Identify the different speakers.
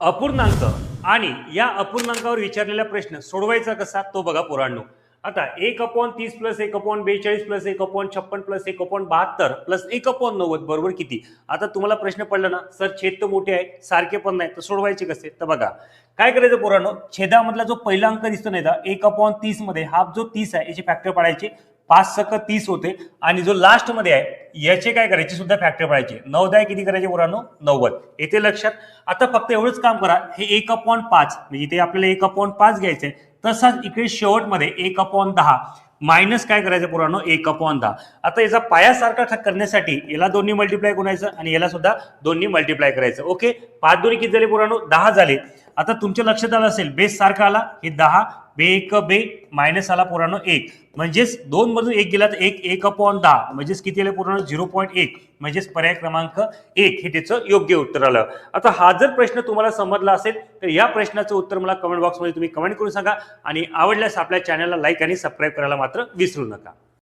Speaker 1: अपूर्णांक आणि या अपूर्णांकावर विचारलेला प्रश्न सोडवायचा कसा तो बघा पोरांनो. आता 1/30 प्लस 1/42 प्लस 1/56 प्लस 1/72 प्लस 1/90 बरोबर किती. आता तुम्हाला प्रश्न पडला ना सर छेद तर मोठे आहे सारखे पण नाही तर सोडवायचे कसे. तर बघा काय करायचं पोरांनो, छेदामधला जो पहिला अंक दिसतो नाही का 1/30 मध्ये हा जो 30 आहे याचे फॅक्टर पाडायचे 5 × 30 होते आणि जो लास्ट मध्ये आहे याचे काय करायचे सुद्धा फॅक्टर पाडायचे 9 किती करायचे पोरांनो 90. येते लक्षात. आता फक्त एवढंच काम करा, हे 1/5 म्हणजे इथे आपल्याला 1/5 घ्यायचंय, तसाच इकडे शेवटमध्ये 1/10 मायनस काय करायचं पोरांनो 1/10. आता याचा पायासारखा करण्यासाठी याला दोन्ही मल्टिप्लाय करायचं आणि याला सुद्धा दोन्ही मल्टिप्लाय करायचं. ओके 5 दोन्ही किती झाले पोरांनो 10 झाले. आता तुमच्या लक्षात आलं असेल बेस सारखा आला, हे 10 बे 1 बे मायनस आला पोरांनो 1 म्हणजेच 2 मधून 1 गेला तर 1/10 म्हणजेच किती आले पोरांनो 0.1 म्हणजेच पर्याय क्रमांक 1 हे त्याचं योग्य उत्तर आलं. आता हा जर प्रश्न तुम्हाला समजला असेल तर या प्रश्नाचं उत्तर मला कमेंट बॉक्समध्ये तुम्ही कमेंट करून सांगा आणि आवडल्यास आपल्या चॅनलला लाईक आणि सबस्क्राईब करायला मात्र विसरू नका.